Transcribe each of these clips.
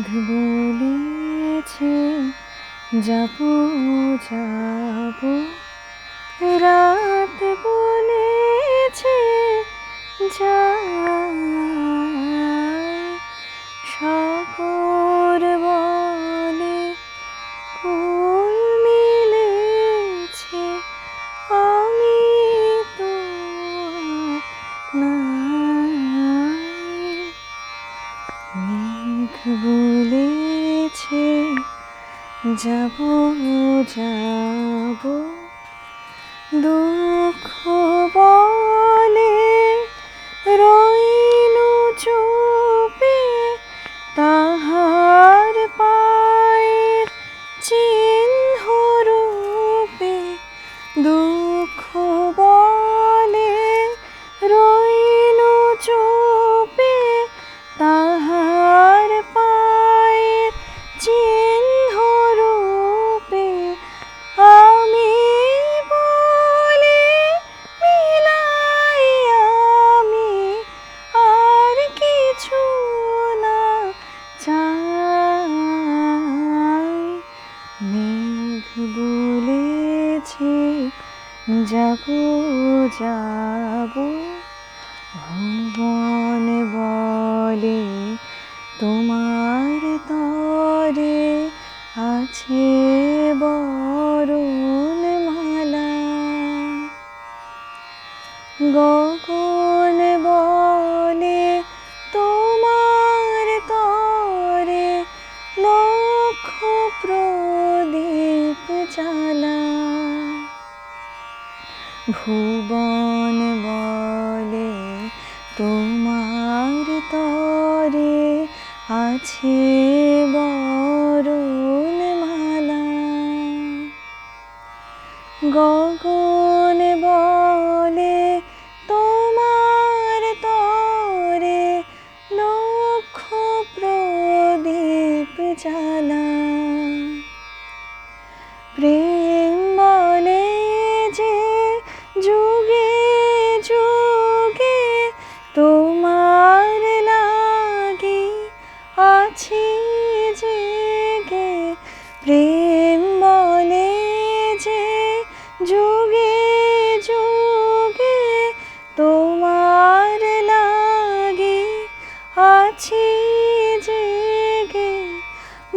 মেঘ বলেছে যাবো যাবো, রাত বলেছে যাই, সাগর বলে কুল মিলেছে, আমি তো নাই। মেঘ বলেছে যাবো যাবো, দুঃখ বলে রইনু চুপে, তাহার পায়ের চিহ্ন রূপে। দুঃখ বলে রইনু চুপে, তাহার পায়ের চিহ্ন রূপে। আমি বলে মিলাই আমি আর কিছু না চাই। মেঘ বলেছে যাবো যাবো, ভুবন বলে তোমার তরে আছে বরণমালা। গগন বলে তোমার তরে লক্ষ প্রদীপ জ্বালা। ভুবন বলে তোমার তরে আছে বরণমালা। গগন বলে তোমার তরে লক্ষ প্রদীপ জ্বালা। প্রেম বলে যে যুগে যুগে তোমার লাগি আছি জেগে। প্রেম বলে যে যুগে যুগে তোমার লাগি আছি জেগে।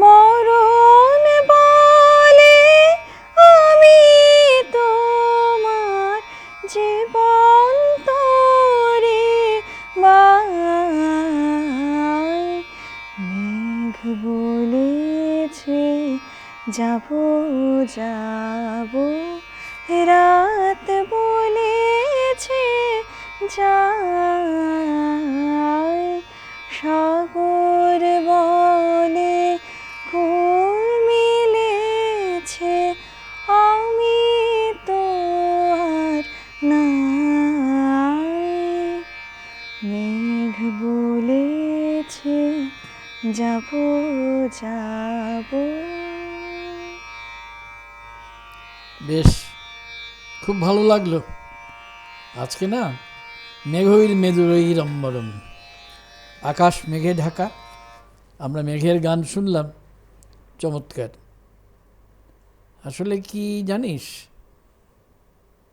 মরণ বলে আমি তোমার জীবন তরে বাই। মেঘ বলেছে যাবো যাবো, রাত বলেছে যাই, সাগর বলে কুল মিলেছে, আমি তো আর নাই। মেঘ বলেছে যাবো যাবো। বেশ, খুব ভালো লাগলো। আজকে না মেঘইর মেদুরই রম্বরম, আকাশ মেঘে ঢাকা, আমরা মেঘের গান শুনলাম। চমৎকার। আসলে কি জানিস,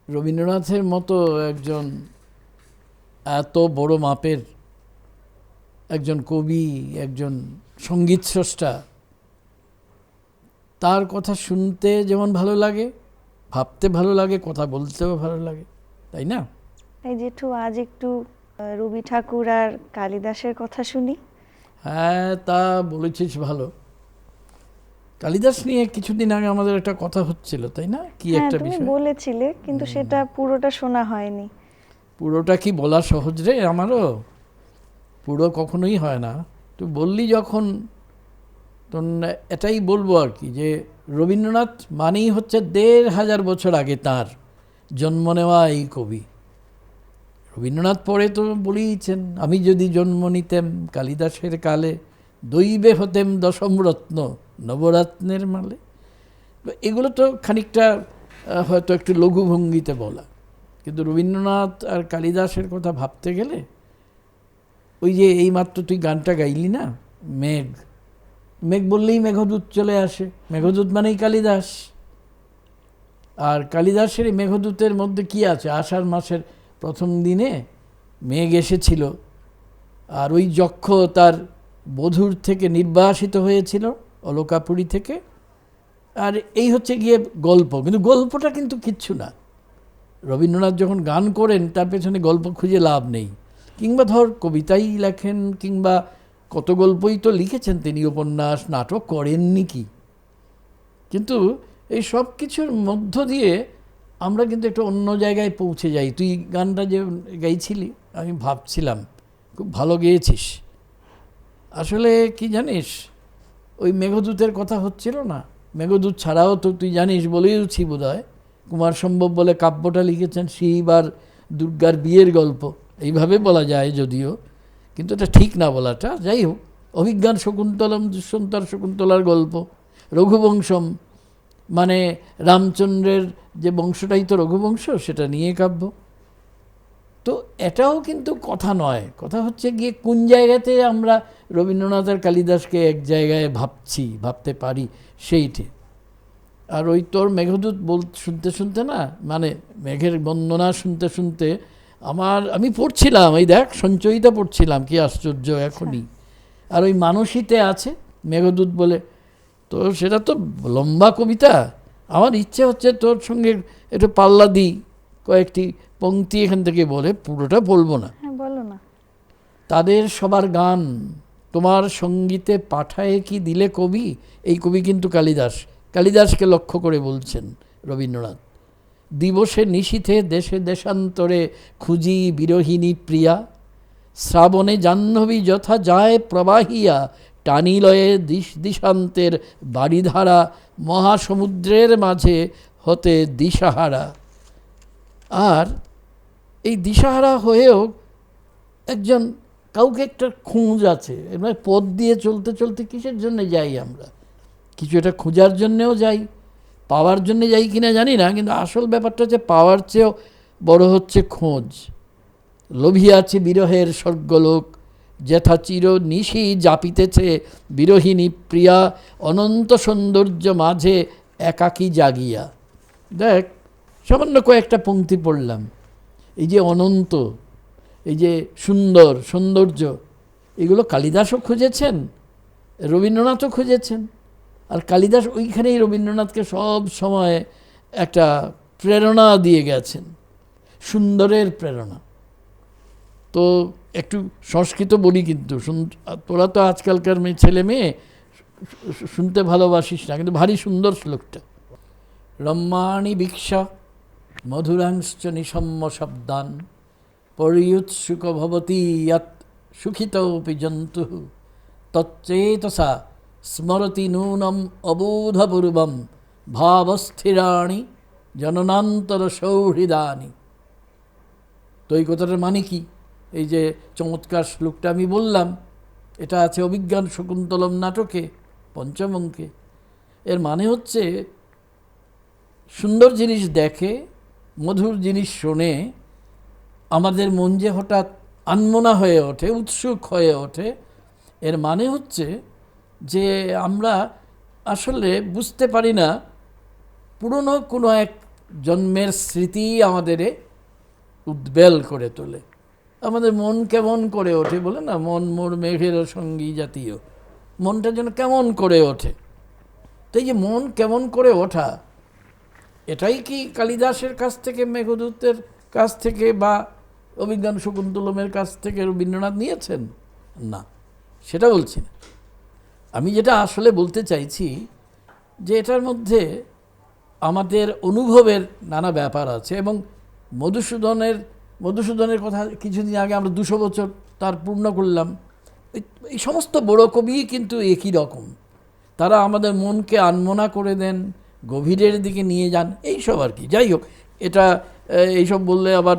রবীন্দ্রনাথের মতো একজন এত বড় মাপের একজন কবি, একজন সঙ্গীত স্রষ্টা, তার কথা শুনতে যেমন ভালো লাগে, ভাবতে ভালো লাগে, কথা বলতেও ভালো লাগে, তাই না? এই জেঠু, আজ একটু রবি ঠাকুর আর কালিদাসের কথা শুনি। হ্যাঁ, তা বলেছিস ভালো। কালিদাস নিয়ে কিছুদিন আগে আমাদের একটা কথা হচ্ছিল, তাই না? কি হ্যাঁ, একটা তুমি বিষয় বলেছিলে, কিন্তু সেটা পুরোটা শোনা হয়নি। পুরোটা কি বলা সহজ রে আমারও? পুরো কখনোই হয় না। তুই বললি যখন, তখন এটাই বলবো আর কি, যে রবীন্দ্রনাথ মানেই হচ্ছে ১৫০০ বছর আগে তার জন্ম নেওয়া এই কবি। রবীন্দ্রনাথ পরে তো বলেইছেন, আমি যদি জন্ম নিতেম কালিদাসের কালে, দৈবে হতেম দশম রত্ন নবরত্নের মালে। এগুলো তো খানিকটা হয়তো একটু লঘুভঙ্গিতে বলা, কিন্তু রবীন্দ্রনাথ আর কালিদাসের কথা ভাবতে গেলে, ওই যে এইমাত্র তুই গানটা গাইলি না, মেঘ, মেঘ বললেই মেঘদূত চলে আসে, মেঘদূত মানেই কালিদাস। আর কালিদাসের এই মেঘদূতের মধ্যে কি আছে? আষাঢ় মাসের প্রথম দিনে মেঘ এসেছিল, আর ওই যক্ষ তার বধূর থেকে নির্বাসিত হয়েছিল, অলকাপুরী থেকে। আর এই হচ্ছে গিয়ে গল্প, কিন্তু গল্পটা কিন্তু কিচ্ছু না। রবীন্দ্রনাথ যখন গান করেন তার পেছনে গল্প খুঁজে লাভ নেই। কিংবা ধর কবিতাই লেখেন, কিংবা কত গল্পই তো লিখেছেন তিনি, উপন্যাস, নাটক করেননি কি। কিন্তু এই সব কিছুর মধ্য দিয়ে আমরা কিন্তু একটা অন্য জায়গায় পৌঁছে যাই। তুই গানটা যে গাইছিলি, আমি ভাবছিলাম খুব ভালো গেয়েছিস। আসলে কি জানিস, ওই মেঘদূতের কথা হচ্ছিল না, মেঘদূত ছাড়াও তো তুই জানিস, বলেওছি বোধহয়, কুমার সম্ভব বলে কাব্যটা লিখেছেন শিব আর দুর্গার বিয়ের গল্প, এইভাবে বলা যায় যদিও, কিন্তু এটা ঠিক না বলাটা। যাই হোক, অভিজ্ঞান শকুন্তলম, দুষ্যন্তার শকুন্তলার গল্প, রঘুবংশম মানে রামচন্দ্রের যে বংশটাই তো রঘুবংশ, সেটা নিয়ে কাব্য। তো এটাও কিন্তু কথা নয়, কথা হচ্ছে গিয়ে কোন জায়গাতে আমরা রবীন্দ্রনাথ আর কালিদাসকে এক জায়গায় ভাবতে পারি সেইটে। আর ওই তোর মেঘদূত শুনতে শুনতে না, মানে মেঘের বন্দনা শুনতে শুনতে আমি পড়ছিলাম, এই দেখ সঞ্চয়িতা পড়ছিলাম, কি আশ্চর্য এখনই। আর ওই মানসীতে আছে মেঘদূত বলে, তো সেটা তো লম্বা কবিতা। আমার ইচ্ছে হচ্ছে তোর সঙ্গে একটু পাল্লা দিই, কয়েকটি পংক্তি এখান থেকে বলে, পুরোটা বলবো না। হ্যাঁ, বলো না। তাদের সবার গান তোমার সঙ্গীতে পাঠায়ে কি দিলে কবি। এই কবি কিন্তু কালিদাসকে লক্ষ্য করে বলছেন রবীন্দ্রনাথ। দিবসে নিশীথে দেশে দেশান্তরে খুঁজি বিরহিণী প্রিয়া, শ্রাবণে জাহ্নবী যথা যায় প্রবাহিয়া, টানিলয়ে দিশান্তের বাড়িধারা, মহাসমুদ্রের মাঝে হতে দিশাহারা। আর এই দিশাহারা হয়েও একজন কাউকে একটা খোঁজ আছে। এবার পথ দিয়ে চলতে চলতে কিসের জন্য যাই আমরা? কিছু একটা খোঁজার জন্যেও যাই, পাওয়ার জন্যে যাই কিনা জানি না, কিন্তু আসল ব্যাপারটা হচ্ছে পাওয়ার চেয়েও বড় হচ্ছে খোঁজ। লোভিয়াছে বিরহের স্বর্গলোক, যেথা চির নিশি জাপিতেছে বিরহিণী প্রিয়া, অনন্ত সৌন্দর্য মাঝে একাকী জাগিয়া। দেখ, সামান্য কয়েকটা পংক্তি পড়লাম। এই যে অনন্ত, এই যে সৌন্দর্য, এগুলো কালিদাসও খুঁজেছেন, রবীন্দ্রনাথও খুঁজেছেন। আর কালিদাস ওইখানেই রবীন্দ্রনাথকে সব সময় একটা প্রেরণা দিয়ে গেছেন, সুন্দরের প্রেরণা। তো একটু সংস্কৃত বলি, কিন্তু তোরা তো আজকালকার ছেলে মেয়ে শুনতে ভালোবাসিস না, কিন্তু ভারী সুন্দর শ্লোকটা। রম্যাণি ভিক্ষা মধুরাংশ্চ নিশম্য শব্দান, পরিয়ুৎসুক ভবতি যৎ সুখিতোপি জন্তু, তচ্চেতসা স্মরতি নূনম অবোধপূর্বম, ভাবস্থিরাণি জননান্তর সৌহৃদানি। তো এই কথাটার মানে কি? এই যে চমৎকার শ্লোকটা আমি বললাম, এটা আছে অভিজ্ঞান শকুন্তলম নাটকে, পঞ্চম অঙ্কে। এর মানে হচ্ছে সুন্দর জিনিস দেখে, মধুর জিনিস শোনে, আমাদের মন যে হঠাৎ আনমনা হয়ে ওঠে, উৎসুক হয়ে ওঠে, এর মানে হচ্ছে যে আমরা আসলে বুঝতে পারি না, পুরনো কোনো এক জন্মের স্মৃতি আমাদের উদ্বেল করে তোলে। আমাদের মন কেমন করে ওঠে, বলে না, মন মোর মেঘের সঙ্গী জাতীয়, মনটা যেন কেমন করে ওঠে। তো এই যে মন কেমন করে ওঠা, এটাই কি কালিদাসের কাছ থেকে, মেঘদূতের কাছ থেকে, বা অভিজ্ঞান শকুন্তলমের কাছ থেকে রবীন্দ্রনাথ নিয়েছেন? না, সেটা বলছি না। আমি যেটা আসলে বলতে চাইছি, যে এটার মধ্যে আমাদের অনুভবের নানা ব্যাপার আছে। এবং মধুসূদনের কথা কিছুদিন আগে আমরা 200 বছর তার পূর্ণ করলাম। এই সমস্ত বড় কবি কিন্তু একই রকম, তারা আমাদের মনকে আনমনা করে দেন, গভীরের দিকে নিয়ে যান, এইসব আর কি। যাই হোক, এটা এইসব বললে আবার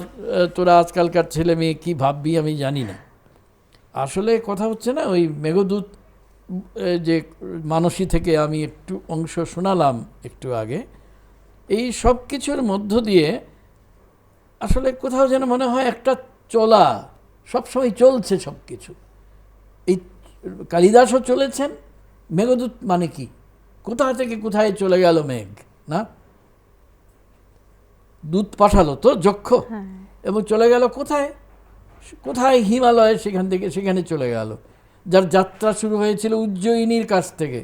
তোরা আজকালকার ছেলে মেয়ে কী ভাববি আমি জানি না। আসলে কথা হচ্ছে না, ওই মেঘদূত যে মানসী থেকে আমি একটু অংশ শোনালাম একটু আগে, এই সব কিছুর মধ্য দিয়ে আসলে কোথাও যেন মনে হয় একটা চলা, সবসময় চলছে সব কিছু। এই কালিদাসও চলেছেন, মেঘদূত মানে কি? কোথা থেকে কোথায় চলে গেল মেঘ, না? দূত পাঠালো তো যক্ষ, হ্যাঁ, এবং চলে গেল কোথায়? কোথায়? হিমালয়ে, সেখান থেকে সেখানে চলে গেল। যার যাত্রা শুরু হয়েছিল উজ্জয়িনীর কাছ থেকে,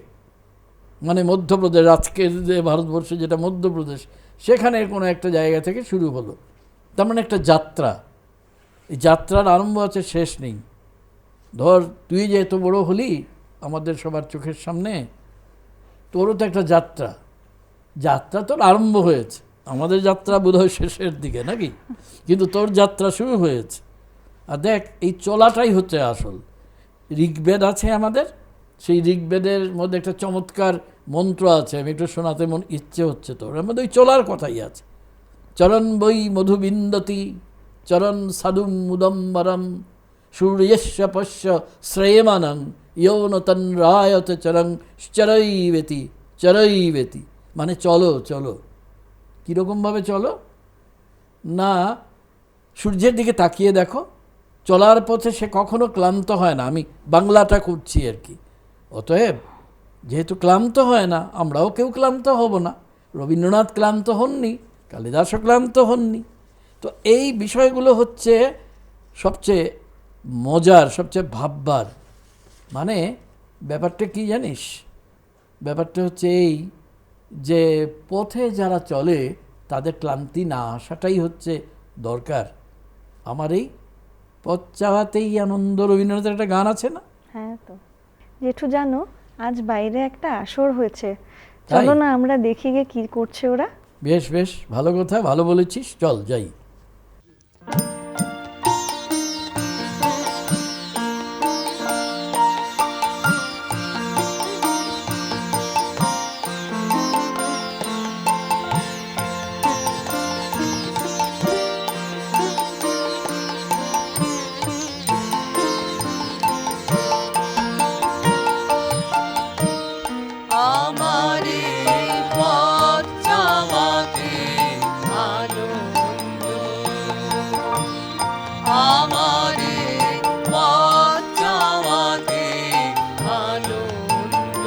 মানে মধ্যপ্রদেশ, আজকের যে ভারতবর্ষে যেটা মধ্যপ্রদেশ, সেখানের কোনো একটা জায়গা থেকে শুরু হলো। তার মানে একটা যাত্রা। এই যাত্রার আরম্ভ আছে, শেষ নেই। ধর তুই যে এত বড় হলি আমাদের সবার চোখের সামনে, তোরও তো একটা যাত্রা। যাত্রা তোর আরম্ভ হয়েছে, আমাদের যাত্রা বোধহয় শেষের দিকে, নাকি? কিন্তু তোর যাত্রা শুরু হয়েছে। আর দেখ, এই চলাটাই হচ্ছে আসল। ঋগ্বেদ আছে আমাদের, সেই ঋগ্বেদের মধ্যে একটা চমৎকার মন্ত্র আছে, আমি একটু শোনাতে ইচ্ছে হচ্ছে। তোর এর মধ্যে ওই চলার কথাই আছে। চরণ বৈ মধুবিন্দতি চরণ সাধুম মুদম্বরম সূর্যস্য পশ্য শ্রেয়মানং ইয়ৌনতন রায়ত চরং চরৈবেতি চরৈবেতি, মানে চলো চলো। কীরকমভাবে চলো? না, সূর্যের দিকে তাকিয়ে দেখো, চলার পথে সে কখনো ক্লান্ত হয় না। আমি বাংলাটা করছি আর কি। অতএব যেহেতু ক্লান্ত হয় না, আমরাও কেউ ক্লান্ত হব না। রবীন্দ্রনাথ ক্লান্ত হননি, কালিদাসও ক্লান্ত হননি। তো এই বিষয়গুলো হচ্ছে সবচেয়ে মজার, সবচেয়ে ভাববার। মানে ব্যাপারটা কি জানিস? ব্যাপারটা হচ্ছে এই যে পথে যারা চলে তাদের ক্লান্তি না আসাটাই হচ্ছে দরকার। আমার এই পথ চাওয়াতেই আনন্দ, রবীন্দ্রনাথের একটা গান আছে না? হ্যাঁ। তো জেঠু জানো, আজ বাইরে একটা আসর হয়েছে, তাই? চলো না আমরা দেখি গে কি করছে ওরা। বেশ বেশ, ভালো কথা, ভালো বলেছিস, চল যাই। আমারে পথ চাওয়াতে আনন্দ, আমারে পথ চাওয়াতে আনন্দ,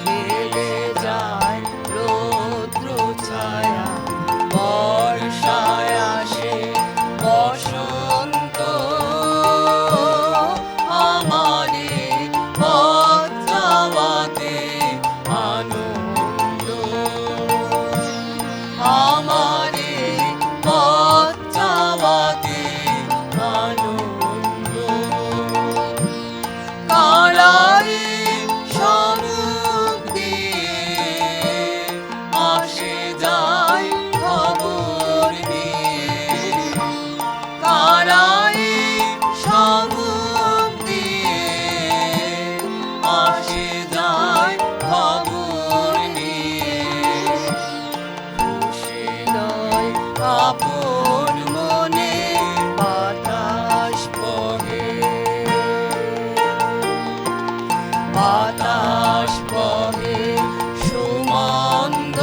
খেলে যায় রৌদ্র ছায়া, বর্ষায় আসে বসন্ত, আমারে পথ চাওয়াতে আনন্দ, আমারে পথ চাওয়াতে আনন্দ, কারাই সমুখ দিয়ে আসে যায় খবর নিয়ে, কারাই সমুখ দিয়ে আসে যায় খবর নিয়ে, খুশি নয় আপন মনে বাতাস বহে, বাতাস বহে সুমন্দ,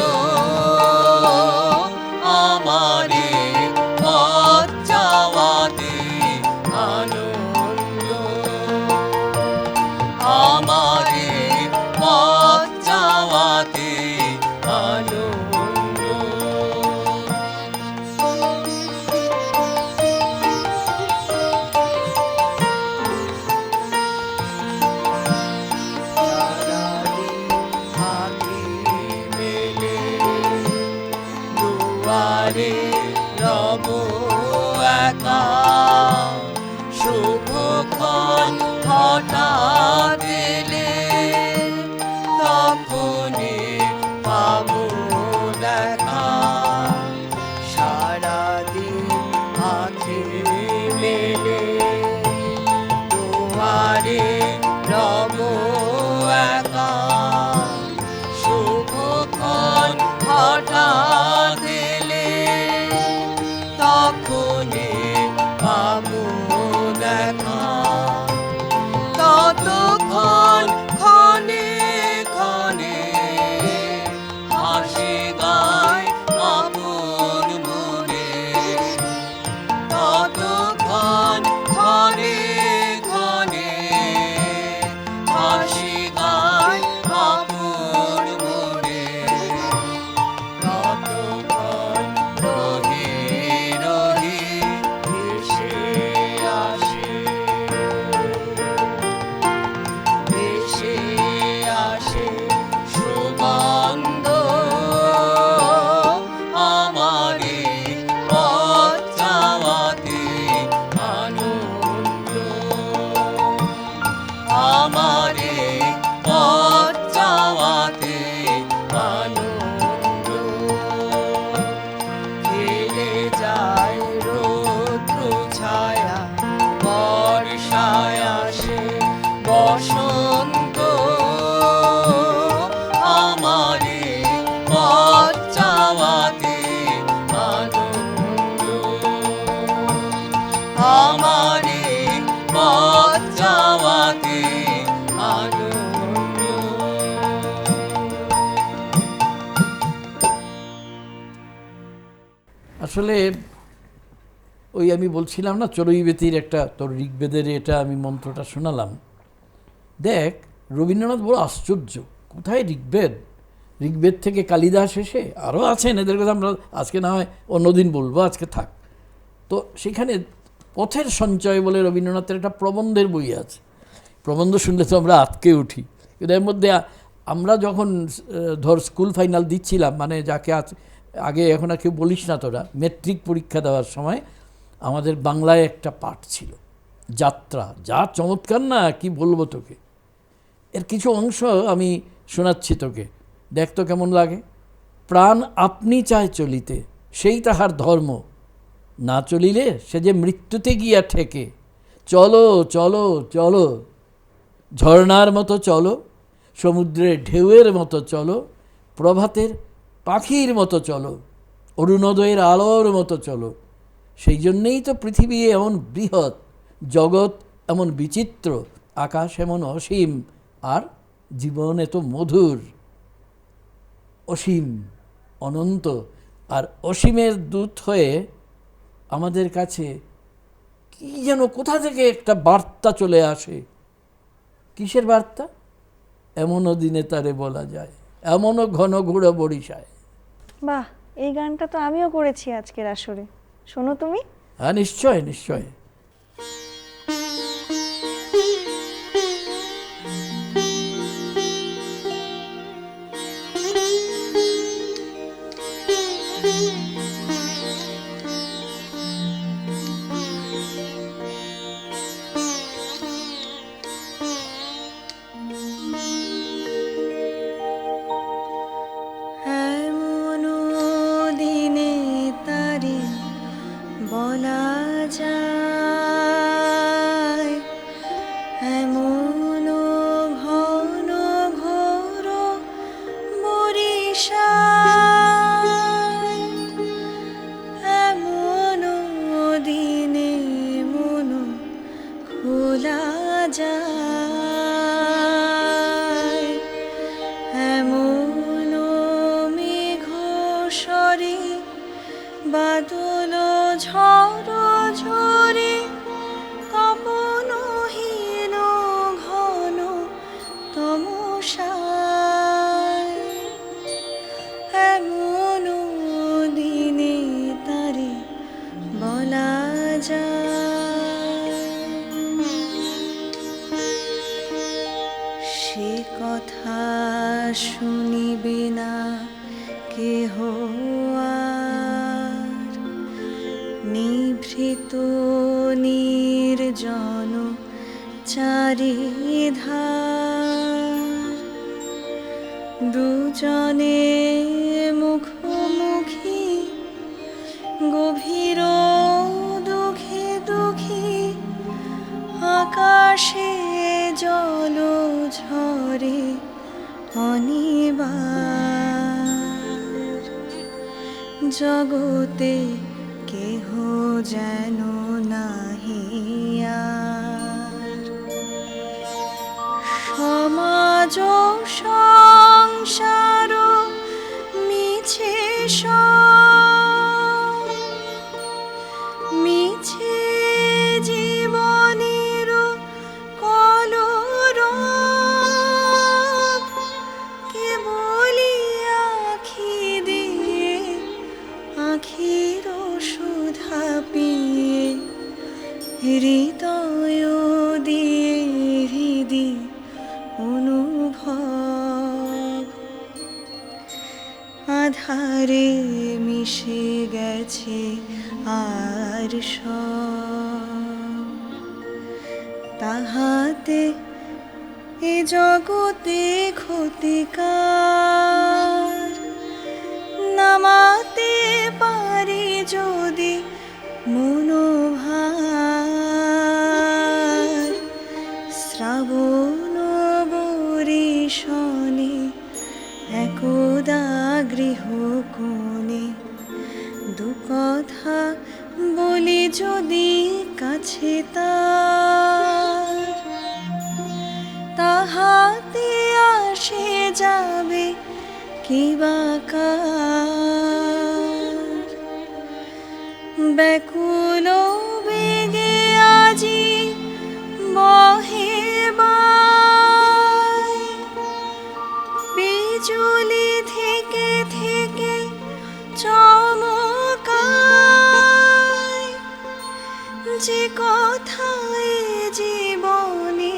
আমারে পথ চাওয়াতে আনন্দ, আমারে পথ চাওয়াতে আনন্দ। সারাদিন হাতে মেলে দুয়ারে রব একা, শুভক্ষণ হঠাৎ এলে তখনই পাবো দেখা, সারাদিন হাতে মেলে দুয়ারে রব একা, শুভক্ষণ হঠাৎ এলে তখনই পাবো দেখা, ততক্ষণ ক্ষণে ক্ষণে হাসি গায় আপন মনে, ততক্ষণ ক্ষণে ক্ষণে আমারে পথ চাওয়াতে আনন্দ খেলে যায় রৌদ্র ছায়া বর্ষায় আসে বসন্ত আমারে পথ চাওয়াতে আনন্দ আমারে পথ চাওয়াতে আনন্দ। আসলে ওই আমি বলছিলাম না চড়ুইবেতির একটা তোর ঋগ্বেদের এটা আমি মন্ত্রটা শোনালাম। দেখ রবীন্দ্রনাথ বড় আশ্চর্য, কোথায় ঋগ্বেদ, ঋগ্বেদ থেকে কালিদাস এসে আরও আছেন, এদের কথা আমরা আজকে না হয় অন্যদিন বলবো, আজকে থাক। তো সেখানে পথের সঞ্চয় বলে রবীন্দ্রনাথের একটা প্রবন্ধের বই আছে। প্রবন্ধ শুনলে তো আমরা আটকে উঠি, কিন্তু এর মধ্যে আমরা যখন ধর স্কুল ফাইনাল দিচ্ছিলাম, মানে যাকে আগে এখন আর কেউ বলিস না তোরা, মেট্রিক পরীক্ষা দেওয়ার সময় আমাদের বাংলায় একটা পাঠ ছিল যাত্রা, যা চমৎকার না কি বলবো তোকে। এর কিছু অংশ আমি শোনাচ্ছি তোকে, দেখ তো কেমন লাগে। প্রাণ আপনি চায় চলিতে, সেই তাহার ধর্ম, না চলিলে সে যে মৃত্যুতে গিয়া ঠেকে। চলো চলো চলো, ঝর্ণার মতো চলো, সমুদ্রের ঢেউয়ের মতো চলো, প্রভাতের পাখির মতো চলো, অরুণোদয়ের আলোর মতো চলো। সেই জন্যেই তো পৃথিবী এমন বৃহৎ, জগৎ এমন বিচিত্র, আকাশ এমন অসীম, আর জীবন এত মধুর। অসীম, অনন্ত আর অসীমের দূত হয়ে আমাদের কাছে কি যেন কোথা থেকে একটা বার্তা চলে আসে। কিসের বার্তা? এমনও দিনে তারে বলা যায়, এমনও ঘন ঘুরো বরিশায়। বাহ, এই গানটা তো আমিও করেছি আজকের আসরে, শোনো তুমি। হ্যাঁ নিশ্চয় নিশ্চয়। এমনও দিনে তারে বলা যায়, এমনও ঘন ঘোর বরিশায়, এমনও দিনে মন খোলা যায়, এমনও মেঘ সরে বাদল ঝড় ঝরে, তপনহীন ঘন তমসায়, এমনও দিনে তারে বলা যায়। সে কথা শুনিবে না কেহ আর, নিভৃত নির্জন চারিধার, দুজনে মুখোমুখি গভীর দুঃখে দুঃখী, আকাশে জল ঝরে অনিবার, জগতে কেহ যেন নাহি আর, সমাজ সংসার মিছে সব, মিছে জীবনের কলরব, কেবলি আখি দিয়ে আখির সুধা পিয়ে, হৃদয় দিয়ে হৃদি অনুভব, আধারে মিশে গেছে আর সব, তাহাতে এ জগতে ক্ষতিকার নামাতে পারি যদি মনোভার শ্রাবণ বরিশনে একদা গৃহকোণে দু কথা বলি যদি কাছে তাহাতে আসে যাবে কি বা কার ব্যাকুল বেগে আজি বহে বায় বিজুলি থেকে থেকে চমকায় যে কথায় জীবনে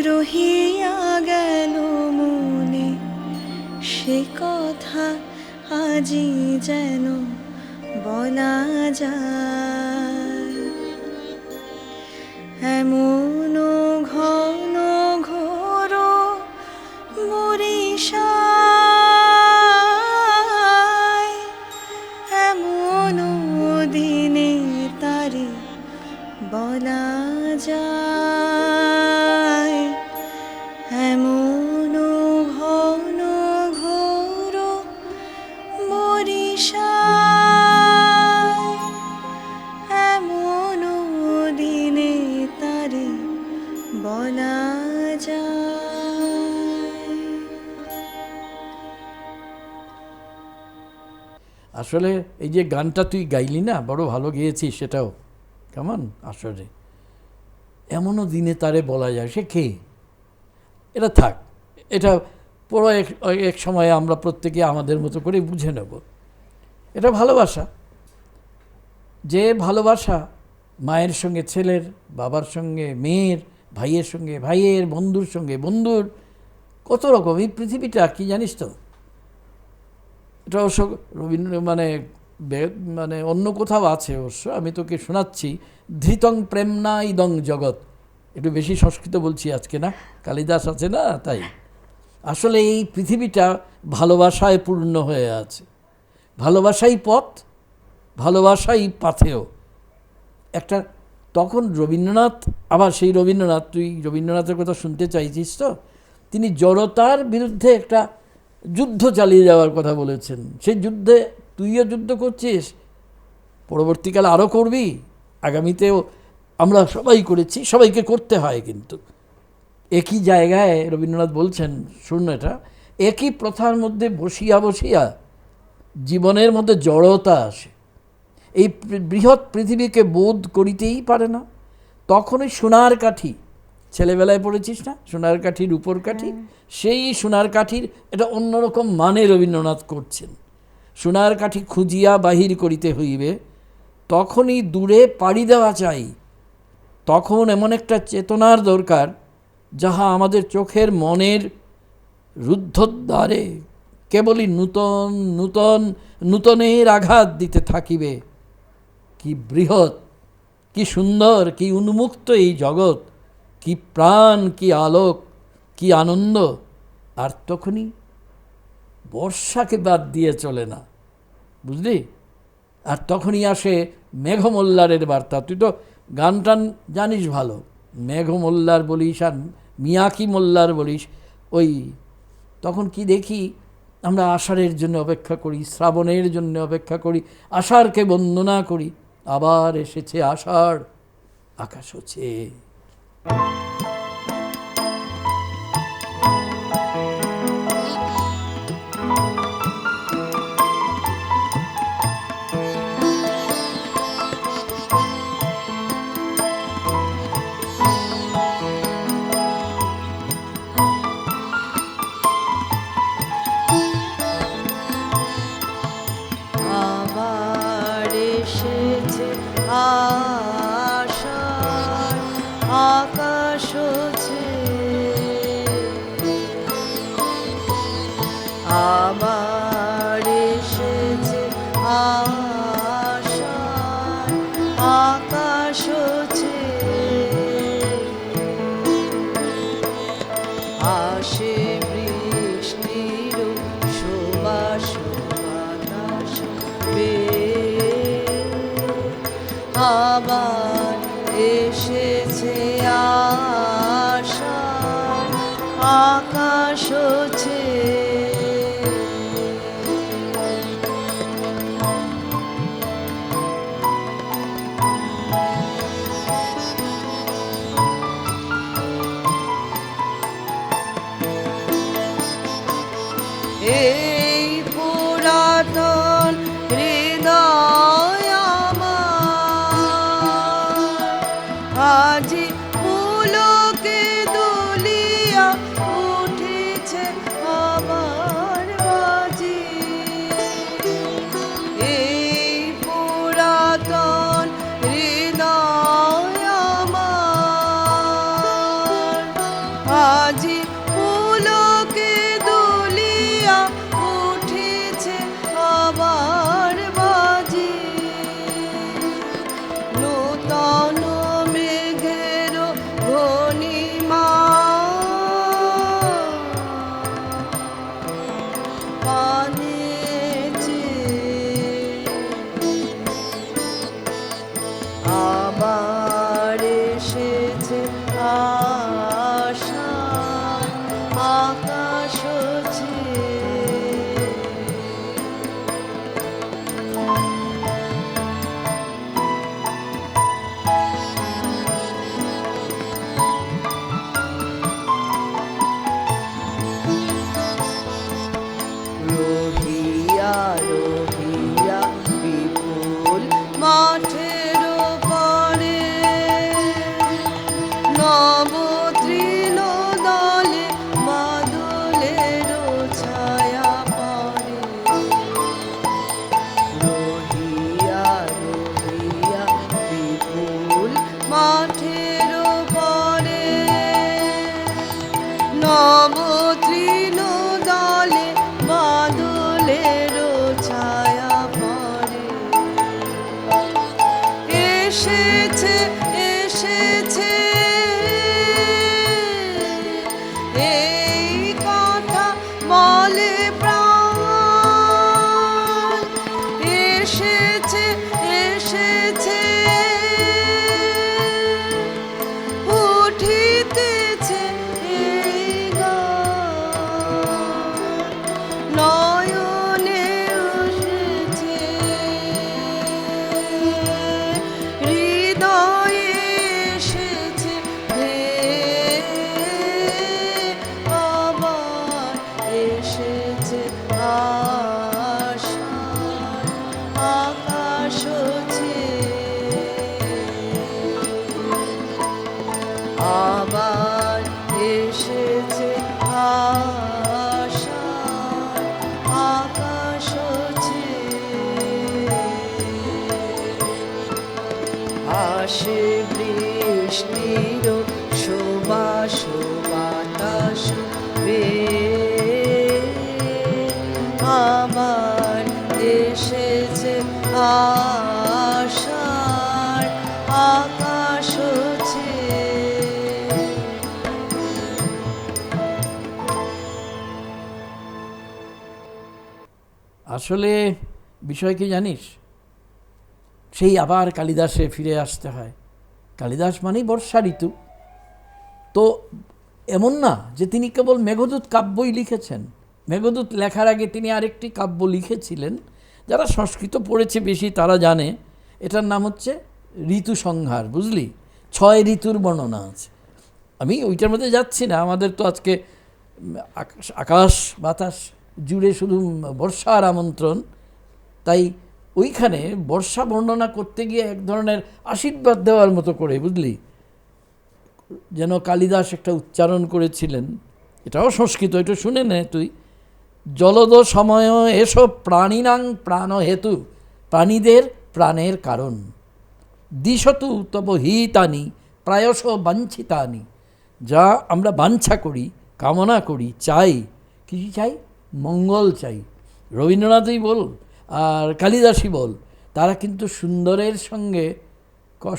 রহিয়া গেল মনে সে কথা আজি যেন বলা যায় এমন ঘন ঘোর বরিশায় এমন দিনে তারে বলা যায় এমন ঘন ঘোর বরিশায় এমন দিনে তারে বলা যায়। আসলে এই যে গানটা তুই গাইলি না, বড় ভালো গেয়েছিস, সেটাও কেমন আসলে এমনও দিনে তারে বলা যায়, সে কে? এটা থাক, এটা পুরো এক সময়ে আমরা প্রত্যেকে আমাদের মতো করে বুঝে নেব। এটা ভালোবাসা, যে ভালোবাসা মায়ের সঙ্গে ছেলের, বাবার সঙ্গে মেয়ের, ভাইয়ের সঙ্গে ভাইয়ের, বন্ধুর সঙ্গে বন্ধুর, কত রকম। এই পৃথিবীটা কি জানিস তো, এটা অবশ্য রবীন্দ্র মানে অন্য কোথাও আছে অবশ্য, আমি তোকে শোনাচ্ছি। ধৃতং প্রেমনা ইদং জগৎ। একটু বেশি সংস্কৃত বলছি আজকে, না কালিদাস আছে না, তাই। আসলে এই পৃথিবীটা ভালোবাসায় পূর্ণ হয়ে আছে। ভালোবাসাই পথ, ভালোবাসাই পাথেয়। একটা তখন রবীন্দ্রনাথ, আবার সেই রবীন্দ্রনাথ, তুই রবীন্দ্রনাথের কথা শুনতে চাইছিস তো, তিনি জড়তার বিরুদ্ধে একটা যুদ্ধ চালিয়ে যাওয়ার কথা বলেছেন। সেই যুদ্ধে তুইও যুদ্ধ করছিস, পরবর্তীকালে আরও করবি, আগামীতেও আমরা সবাই করেছি, সবাইকে করতে হয়। কিন্তু একই জায়গায় রবীন্দ্রনাথ বলছেন, শুন এটা, একই প্রথার মধ্যে বসিয়া বসিয়া জীবনের মধ্যে জড়তা আসে, এই বৃহৎ পৃথিবীকে বোধ করিতেই পারে না। তখনই সোনার কাঠি, ছেলেবেলায় পড়েছিস না সোনার কাঠি রূপোর কাঠি, সেই সোনার কাঠির এটা অন্যরকম মানে রবীন্দ্রনাথ করছেন। সোনার কাঠি খুঁজিয়া বাহির করিতে হইবে, তখনই দূরে পাড়ি দেওয়া চাই। তখন এমন একটা চেতনার দরকার, যাহা আমাদের চোখের মনের রুদ্ধদ্বারে কেবলই নূতন নূতন নূতনের আঘাত দিতে থাকিবে। কি বৃহৎ, কি সুন্দর, কি উন্মুক্ত এই জগৎ, কি প্রাণ, কি আলোক, কি আনন্দ। আর তখনই বর্ষাকে বাদ দিয়ে চলে না, বুঝলি? আর তখনই আসে মেঘমল্লারের বার্তা। তুই তো গান টান জানিস ভালো, মেঘমল্লার বলিস আর মিয়াকি মোল্লার বলিস। ওই তখন কি দেখি আমরা আষাঢ়ের জন্য অপেক্ষা করি, শ্রাবণের জন্য অপেক্ষা করি, আষাঢ়কে বন্দনা করি। আবার এসেছে আষাঢ়, আকাশ হচ্ছে। আবার এসেছে আষাঢ়, আকাশ হচ্ছে। আবার এসেছে আষাঢ়, আকাশ হচ্ছে। আসে বৃষ্টির সুবাস বাতাস বেয়ে, আবার এসেছে আশা আকাশ ছেয়ে। এই পুরাতন হৃদয় আমার আজি পুলকে দুলিয়া উঠেছে আবার বাজি। এই পুরাতন হৃদয় আমার আজি পুলকে দুলিয়া উঠেছে আবার বাজি। নূতন মেঘের ঘনিমা পানেছে, আবার এসেছে আশা আকাশ ছেয়ে। রহিয়া রহিয়া বিপুল মাঠের পরে নব তৃণ দলে বাদলের ছায়া পড়ে। রহিয়া রহিয়া বিপুল মাঠের পরে নব তৃণ দলে বাদলের ছায়া পড়ে। এসেছে এসেছে এই কথা বলে প্রাণ। এসেছে এসেছে উঠিতেছে এই গান। নয়নে এসেছে হৃদয়ে এসেছে আবার এসেছে আশা আকাশ ছেয়ে। আবার এসেছে আশা আকাশ ছেয়ে। আসে বৃষ্টির সুবাস বাতাস বেয়ে, আবার এসেছে আশার আকাশ ছেয়ে। আসলে বিষয় কি জানিস, সেই আবার কালিদাসে ফিরে আসতে হয়। কালিদাস মানেই বর্ষা ঋতু। তো এমন না যে তিনি কেবল মেঘদূত কাব্যই লিখেছেন। মেঘদূত লেখার আগে তিনি আরেকটি কাব্য লিখেছিলেন। যারা সংস্কৃত পড়েছে বেশি তারা জানে, এটার নাম হচ্ছে ঋতু সংহার। বুঝলি, 6 ঋতুর বর্ণনা আছে। আমি ওইটার মধ্যে যাচ্ছি না, আমাদের তো আজকে আকাশ বাতাস জুড়ে শুধু বর্ষার আমন্ত্রণ। তাই ওইখানে বর্ষা বর্ণনা করতে গিয়ে এক ধরনের আশীর্বাদ দেওয়ার মতো করে, বুঝলি, যেন কালিদাস একটা উচ্চারণ করেছিলেন। এটাও সংস্কৃত, এটা শুনে নে তুই। জলদ সময় এসব প্রাণিনাং প্রাণহেতু, প্রাণীদের প্রাণের কারণ। দিশতু তব হিতানি প্রায়শ বাঞ্ছিতানি, যা আমরা বাঞ্ছা করি, কামনা করি, চাই। কি চাই? মঙ্গল চাই। রবীন্দ্রনাথই বল আর কালিদাসই বল, তারা কিন্তু সুন্দরের সঙ্গে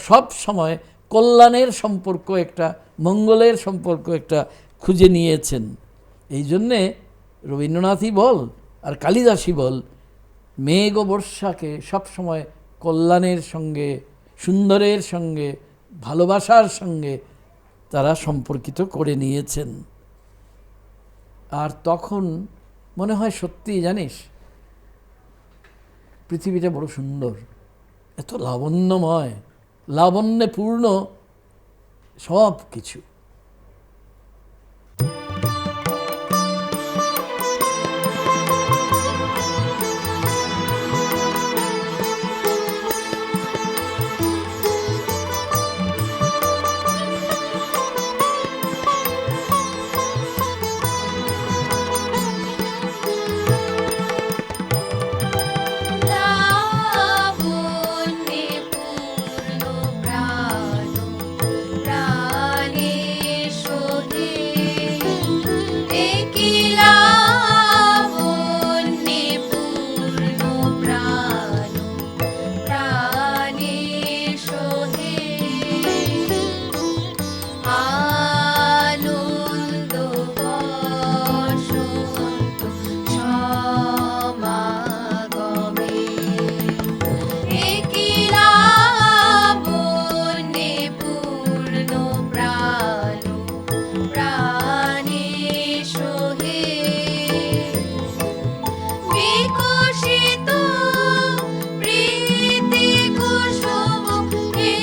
সব সময় কল্যাণের সম্পর্ক, একটা মঙ্গলের সম্পর্ক একটা খুঁজে নিয়েছেন। এই জন্যে রবীন্দ্রনাথই বল আর কালিদাসই বল, মেঘ ও বর্ষাকে সবসময় কল্যাণের সঙ্গে, সুন্দরের সঙ্গে, ভালোবাসার সঙ্গে তারা সম্পর্কিত করে নিয়েছেন। আর তখন মনে হয় সত্যি, জানিস, পৃথিবীটা বড় সুন্দর, এত লাবণ্যময়, লাবণ্যে পূর্ণ সব কিছু। লাবণ্যে পূর্ণ প্রাণ প্রাণে সহে, একি লাবণ্যে পূর্ণ প্রাণ প্রাণে সহে, আনন্দ বসন্ত সমাগমে, একি লাবণ্যে পূর্ণ প্রাণ প্রাণে সহে, বিকশিত প্রীতি কুসুম হে,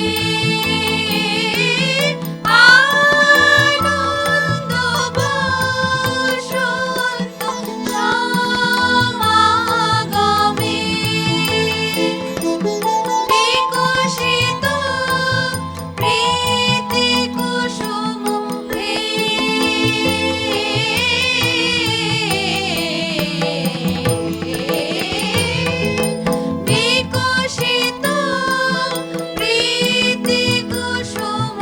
আনন্দ বসন্ত সমাগমে, বিকশিত প্রীতি কুসুম হে, বিকশিত প্রীতি কুসুম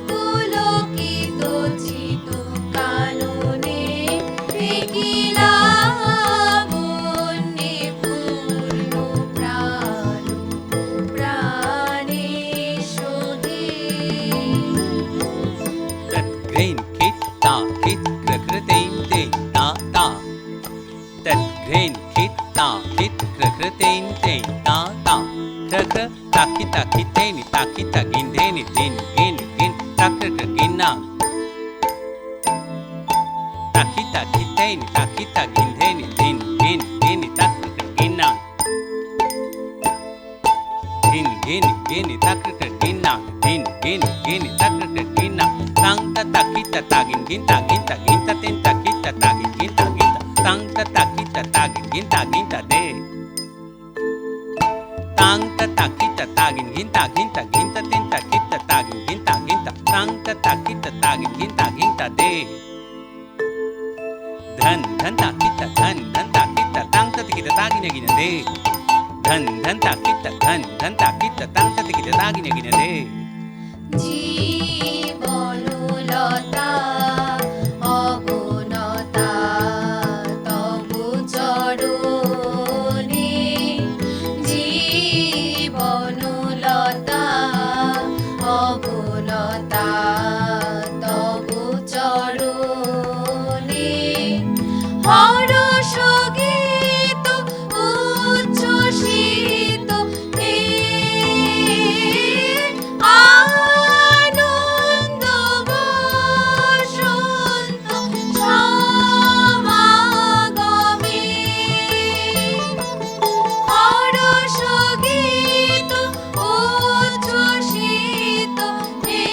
পুলকিত চিত কাননে, একি লাবণ্যে পূর্ণ প্রাণ প্রাণে সহে। तद्घ्रेन् खित्ता खित् प्रकृतिं ते ता ता, तद्घ्रेन् खित्ता खित् प्रकृतिं ते ता ता, ख्र ताकि ताकि तेनि ताकि तागिन् धेनि धिन् गिन् गिन् ताक्र गिन्ना, ताकि ताकि तेनि ताकि तागिन् धेनि धिन् गिन् गिन् ताक्र गिन्ना, धिन् गिन् गिन् ताक्र गिन्ना, धिन् गिन् गिन् ताक्र गिन्ना, तांग ता ताकि ता तागिन् गिन् तागिन् तागिन् ता तेन् ताकि ता तागिन् गिन् तागिन् ता, तांग ता ताकि ता तागिन् गिन् तागिन् ता दे, तांग ता ताकि ता तागिन् गिन् तागिन् तागिन् ता तेन् ताकि ता तागिन् गिन् तागिन् ता, तांग ता ताकि ता तागिन् गिन् तागिन् ता दे, धन धन ताकि ता धन धन ताकि ता तांग ता ताकि ता तागिन् गिन् दे, धन धन ताकि ता धन धन ताकि ता तांग ता ताकि ता तागिन् गिन् दे। জীবনলতা অবনতা তবু চরণে, জীবনলতা অবনতা তবু চরণে, হরষ গীত উচ্ছ্বসিত হে, আনন্দ বসন্ত সমাগমে, হরষ গীত উচ্ছ্বসিত হে,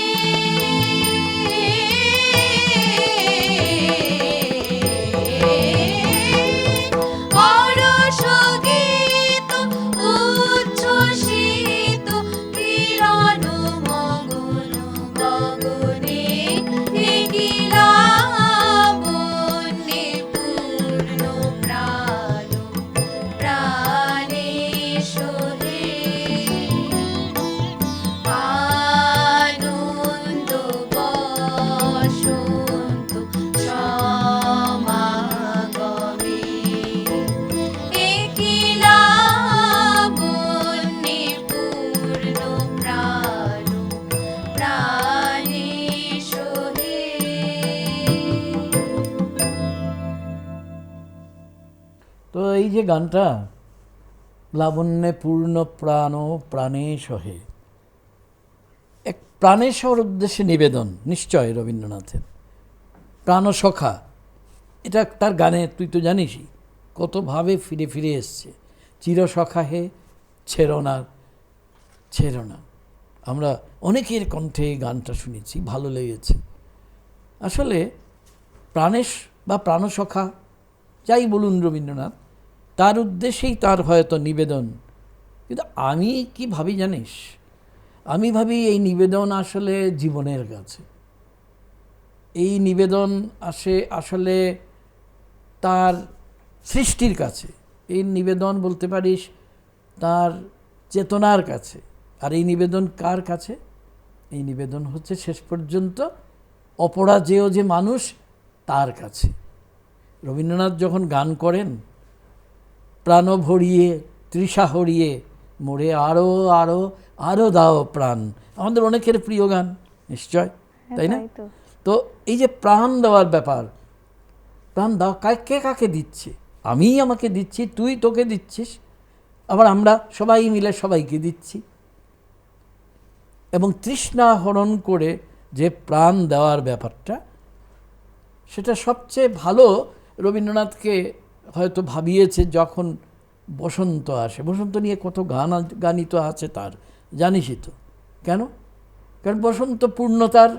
তো এই যে গানটা, লাবণ্যে পূর্ণ প্রাণ প্রাণে সহে, এক প্রাণেশ্বর উদ্দেশ্যে নিবেদন নিশ্চয় রবীন্দ্রনাথের। প্রাণসখা, এটা তার গানে তুই তো জানিসই কতভাবে ফিরে ফিরে এসছে। চিরসখা হে ছেড়ো না ছেড়ো না। আমরা অনেকের কণ্ঠে এই গানটা শুনেছি, ভালো লেগেছে। আসলে প্রাণেশ বা প্রাণসখা যাই বলুন রবীন্দ্রনাথ, তার উদ্দেশ্যেই তার হয়তো নিবেদন। কিন্তু আমি কি ভাবি জানিস, আমি ভাবি এই নিবেদন আসলে জীবনের কাছে। এই নিবেদন আসলে তার সৃষ্টির কাছে। এই নিবেদন বলতে পারিস তার চেতনার কাছে। আর এই নিবেদন কার কাছে? এই নিবেদন হচ্ছে শেষ পর্যন্ত অপরাজেয় যে মানুষ, তার কাছে। রবীন্দ্রনাথ যখন গান করেন, প্রাণ ভরিয়ে তৃষা হরিয়ে মোরে আরো আরো আরো দাও প্রাণ, আমাদের অনেকের প্রিয় গান নিশ্চয়, তাই না? তো তো এই যে প্রাণ দেওয়ার ব্যাপার, প্রাণ দাও কে কাকে দিচ্ছে? আমিই আমাকে দিচ্ছি, তুই তোকে দিচ্ছিস, আবার আমরা সবাই মিলে সবাইকে দিচ্ছি। এবং তৃষ্ণা হরণ করে যে প্রাণ দেওয়ার ব্যাপারটা, সেটা সবচেয়ে ভালো রবীন্দ্রনাথকে হয়তো ভাবিয়েছে যখন বসন্ত আসে। বসন্ত নিয়ে কত গানিত আছে তার, জানিসই তো। কেন? কারণ বসন্ত পূর্ণতার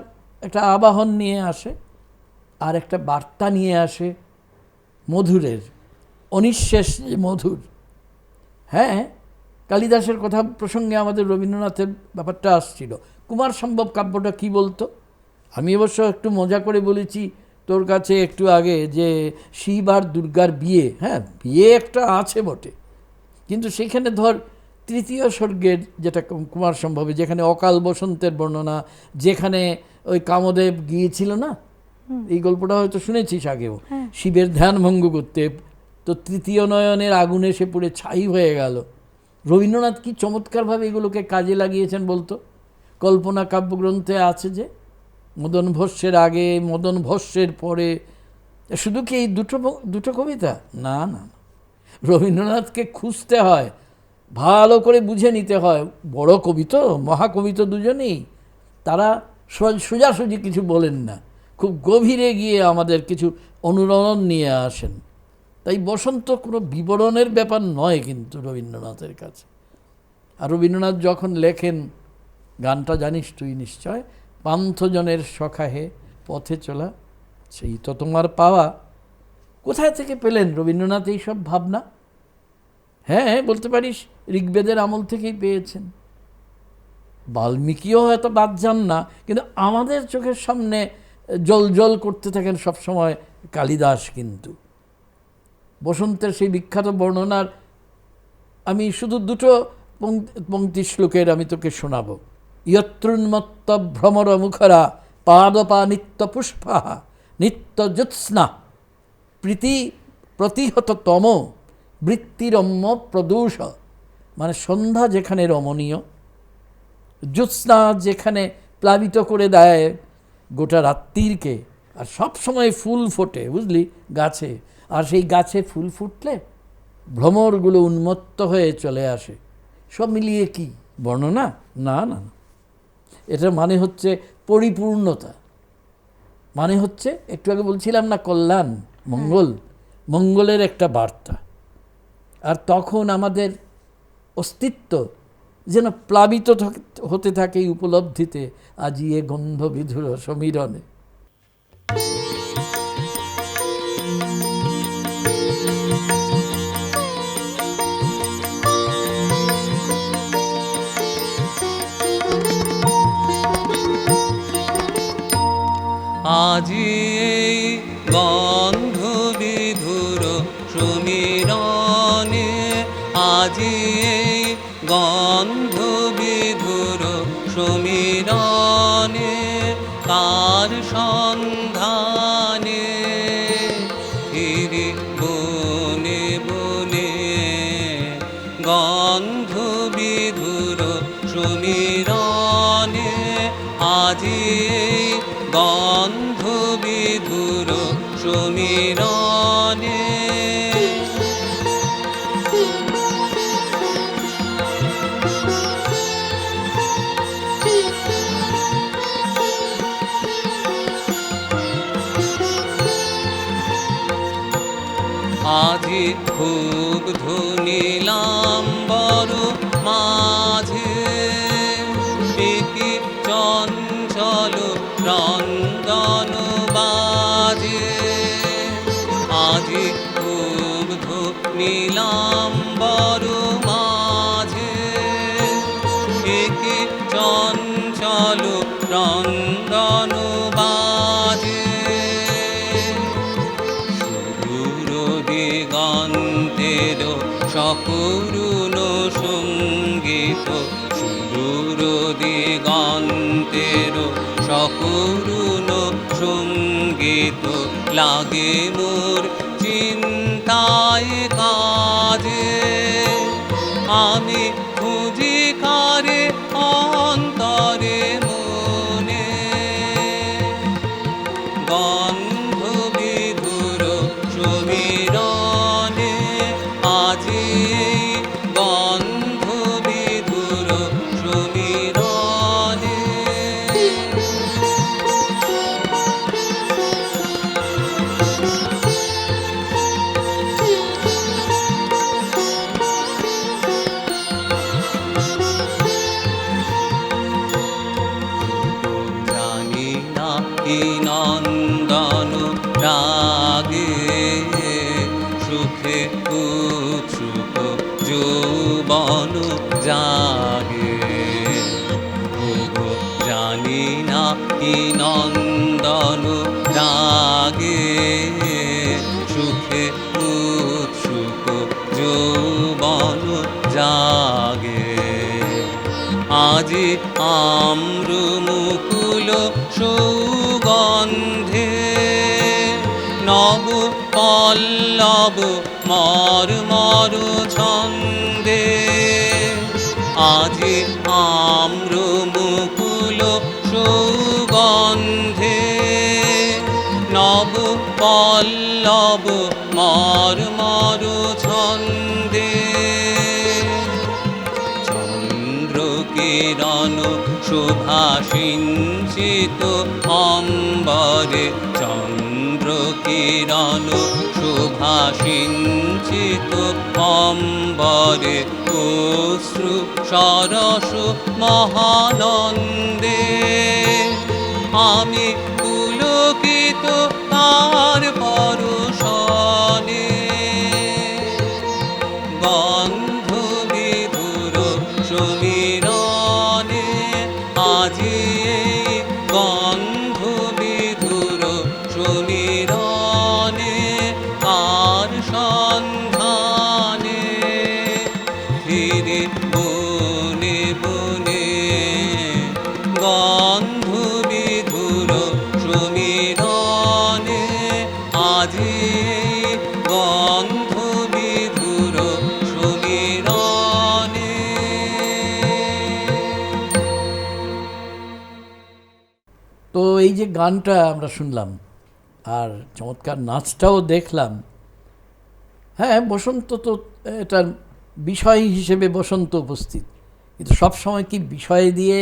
একটা আবাহন নিয়ে আসে, আর একটা বার্তা নিয়ে আসে মধুরের, অনিঃশেষ যে মধুর। হ্যাঁ, কালিদাসের কথা প্রসঙ্গে আমাদের রবীন্দ্রনাথের ব্যাপারটা আসছিল। কুমার সম্ভব কাব্যটা কি বলতো? আমি অবশ্য একটু মজা করে বলেছি তোর কাছে একটু আগে যে শিব আর দুর্গার বিয়ে। হ্যাঁ, বিয়ে একটা আছে বটে, কিন্তু সেখানে ধর তৃতীয় স্বর্গের যেটা কুমার সম্ভবে, যেখানে অকাল বসন্তের বর্ণনা, যেখানে ওই কামদেব গিয়েছিল না, এই গল্পটা হয়তো শুনেছিস আগেও, শিবের ধ্যান ভঙ্গ করতে, তো তৃতীয় নয়নের আগুনে সে পুড়ে ছাই হয়ে গেল। রবীন্দ্রনাথ কি চমৎকারভাবে এগুলোকে কাজে লাগিয়েছেন বলতো। কল্পনা কাব্যগ্রন্থে আছে যে মদন ভস্যের আগে, মদন ভস্যের পরে। শুধু কি এই দুটো কবিতা? না না, রবীন্দ্রনাথকে খুঁজতে হয়, ভালো করে বুঝে নিতে হয়। বড় কবি তো, মহাকবি তো দুজনেই, তারা সোজাসুজি কিছু বলেন না, খুব গভীরে গিয়ে আমাদের কিছু অনুরণন নিয়ে আসেন। তাই বসন্ত কোনো বিবরণের ব্যাপার নয় কিন্তু রবীন্দ্রনাথের কাছে। আর রবীন্দ্রনাথ যখন লেখেন, গানটা জানিস তুই নিশ্চয়, পান্থজনের সখা হে পথে চলা, সেই তো তোমার পাওয়া। কোথায় থেকে পেলেন রবীন্দ্রনাথ এইসব ভাবনা? হ্যাঁ, বলতে পারিস ঋগ্বেদের আমল থেকেই পেয়েছেন। বাল্মীকিও হয়তো বাদ যান না, কিন্তু আমাদের চোখের সামনে জল জল করতে থাকেন সবসময় কালিদাস। কিন্তু বসন্তের সেই বিখ্যাত বর্ণনার আমি শুধু দুটো পংক্তি শ্লোকের আমি তোকে শোনাব। ইয়ত্রুন্মত্ত ভ্রমর মুখরা পাদপা নিত্য পুষ্পা নিত্য জ্যোৎস্না প্রীতি প্রতিহত তম বৃত্তিরম্য প্রদূষ। মানে সন্ধ্যা যেখানে রমণীয়, জ্যোৎস্না যেখানে প্লাবিত করে দেয় গোটা রাত্রিরকে, আর সব সময় ফুল ফোটে, বুঝলি, গাছে। আর সেই গাছে ফুল ফুটলে ভ্রমরগুলো উন্মত্ত হয়ে চলে আসে। সব মিলিয়ে কি বর্ণনা? না না, এটা মানে হচ্ছে পরিপূর্ণতা, মানে হচ্ছে একটু আগে বলছিলাম না, কল্যাণ, মঙ্গল, মঙ্গলের একটা বার্তা। আর তখন আমাদের অস্তিত্ব যেন প্লাবিত হতে থাকে এই উপলব্ধিতে, আজি এ গন্ধ বিধুর সমীরণে। আজি এই গন্ধ বিধুর সমীরণে, আজি এই গন্ধ বিধুর সমীরণে, কার সন্ধানে ফিরি বনে বনে, গন্ধ বিধুর সমীরণে, আজি এই গন্ধ বিধুর সমীরণে। আজি খুব ধুনিলাম বড় মাঝে, একি চঞ্চল রন্দন বাজে। আজি খুব ধুনিলাম বড় মাঝে, একি চঞ্চল রন্দন বাজে। সুদূর দিগন্তের সকরুণ সঙ্গীত, সুদূর দিগন্তের সকরুণ সঙ্গীত, লাগে মোর চিন্তায় কাজে। আমি খুঁজি কারে অন্তরে মনে, গন্ধ বিধুর সমীরণে, আজি গন্ধ বিধুর সমীরণে। জানি না কি নন্দন রাগে, সুখে উৎসুক যৌবন জাগে। ওগো জানি না কি নন্দন রাগে, সুখে উৎসুক যৌবন জাগে। আজি আম্র মুকুল সৌগন্ধে, নব পল্লব মর্মর ছন্দে। আজি আম্র মুকুল সৌগন্ধে, নব পল্লব মর্মর ছন্দে। চন্দ্র কিরণ শোভা সিঞ্চিত অম্বরে, চন্দ্র কিরণ শোভা সিঞ্চিত অম্বরে, অশ্রু সরস মহানন্দে। আমি পুলকিত তার পরশনে, গন্ধ বিধুর সমীরণে। আজি গন্ধ বিধুর সমীরণে, আর সন্ধানে ফিরে বনে বনে, গন্ধ বিধুর সমীরণে। আজি গন্ধ বিধুর সমীরণে। তো এই যে গানটা আমরা শুনলাম আর চমৎকার নাচটাও দেখলাম, হ্যাঁ বসন্ত তো এটার বিষয় হিসেবে বসন্ত উপস্থিত, কিন্তু সবসময় কি বিষয় দিয়ে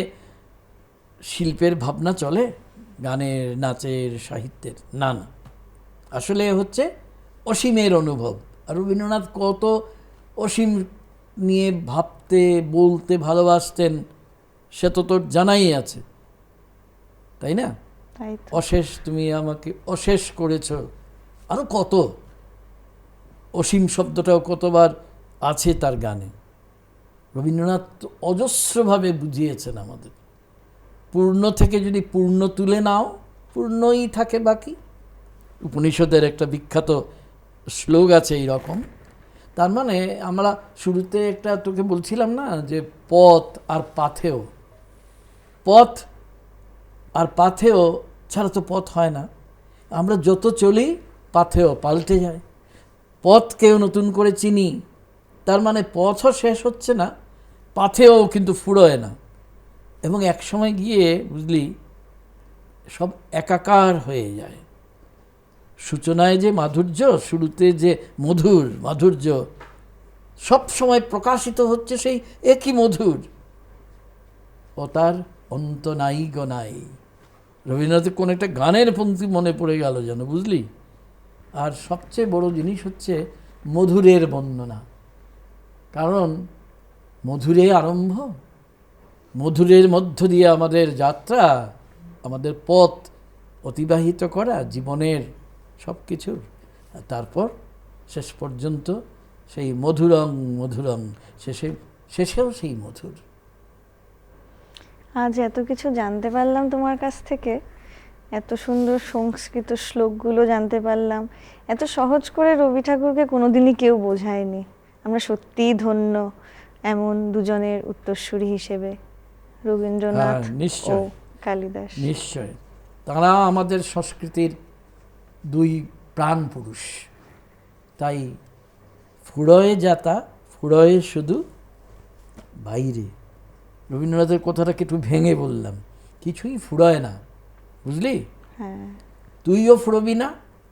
শিল্পের ভাবনা চলে গানের, নাচের, সাহিত্যের? না না, আসলে হচ্ছে অসীমের অনুভব। আর রবীন্দ্রনাথ কত অসীম নিয়ে ভাবতে বলতে ভালোবাসতেন সে তো তোর জানাই আছে, তাই না? তাই তো। অশেষ তুমি আমাকে অশেষ করেছ, আরও কত অসীম শব্দটাও কতবার আছে তার গানে। রবীন্দ্রনাথ অজস্রভাবে বুঝিয়েছেন আমাদের, পূর্ণ থেকে যদি পূর্ণ তুলে নাও পূর্ণই থাকে বাকি। উপনিষদের একটা বিখ্যাত শ্লোক আছে এই রকম। তার মানে আমরা শুরুতে একটা তোকে বলছিলাম না যে পথ আর পাথেয়, পথ আর পাথেয় ছাড়া তো পথ হয় না। আমরা যত চলি পাথেয় পাল্টে যায়, পথকেও নতুন করে চিনি, তার মানে পথও শেষ হচ্ছে না, পাথেও কিন্তু ফুরোয় না। এবং এক সময় গিয়ে বুঝলি সব একাকার হয়ে যায়। সূচনায় যে মাধুর্য, শুরুতে যে মধুর মাধুর্য, সব সময় প্রকাশিত হচ্ছে সেই একই মধুর, ও তার অন্ত নাই গো নাই। রবীন্দ্রনাথের কোন একটা গানের পংক্তি মনে পড়ে গেল যেন, বুঝলি? আর সবচেয়ে বড় জিনিস হচ্ছে মধুরের বন্দনা। কারণ মধুরে আরম্ভ, মধুরের মধ্য দিয়ে আমাদের যাত্রা, আমাদের পথ অতিবাহিত করা জীবনের সব কিছুর। তারপর শেষ পর্যন্ত সেই মধুরং মধুরং, শেষেও সেই মধুর। আজ এত কিছু জানতে পারলাম তোমার কাছ থেকে, এত সুন্দর সংস্কৃত শ্লোকগুলো জানতে পারলাম। এত সহজ করে রবি ঠাকুরকে কোনোদিনই কেউ বোঝায়নি। আমরা সত্যিই ধন্য এমন দুজনের উত্তরসূরি হিসেবে, রবীন্দ্রনাথ ও নিশ্চয় কালিদাস। নিশ্চয়, তারা আমাদের সংস্কৃতির দুই প্রাণ পুরুষ। তাই ফুড়য়ে যাতা, ফুড়য়ে শুধু বাইরে। রবীন্দ্রনাথের কথাটাকে একটু ভেঙে বললাম, কিছুই ফুড়য় না, বুঝলি? হ্যাঁ, তুইও ফুরবি না,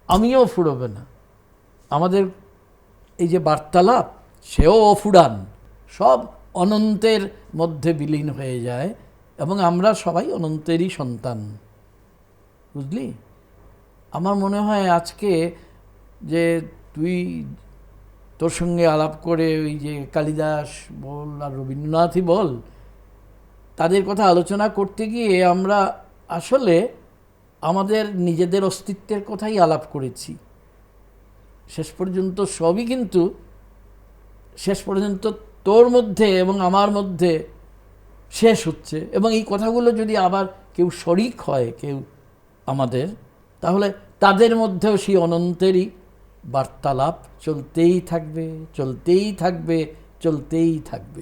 আমিও ফুরবে না। আমাদের এই যে বার্তালাপ, সেও অফুরান, সব অনন্তের মধ্যে বিলীন হয়ে যায় এবং আমরা সবাই অনন্তেরই সন্তান, বুঝলি? আমার মনে হয় আজকে যে তুই তোর সঙ্গে আলাপ করে ওই যে কালিদাস বল আর রবীন্দ্রনাথই বল, তাদের কথা আলোচনা করতে গিয়ে আমরা আসলে আমাদের নিজেদের অস্তিত্বের কথাই আলাপ করেছি। শেষ পর্যন্ত সবই কিন্তু শেষ পর্যন্ত তোর মধ্যে এবং আমার মধ্যে শেষ হচ্ছে। এবং এই কথাগুলো যদি আবার কেউ শরিক হয়, কেউ আমাদের, তাহলে তাদের মধ্যেও সেই অনন্তেরই বার্তালাপ চলতেই থাকবে, চলতেই থাকবে, চলতেই থাকবে।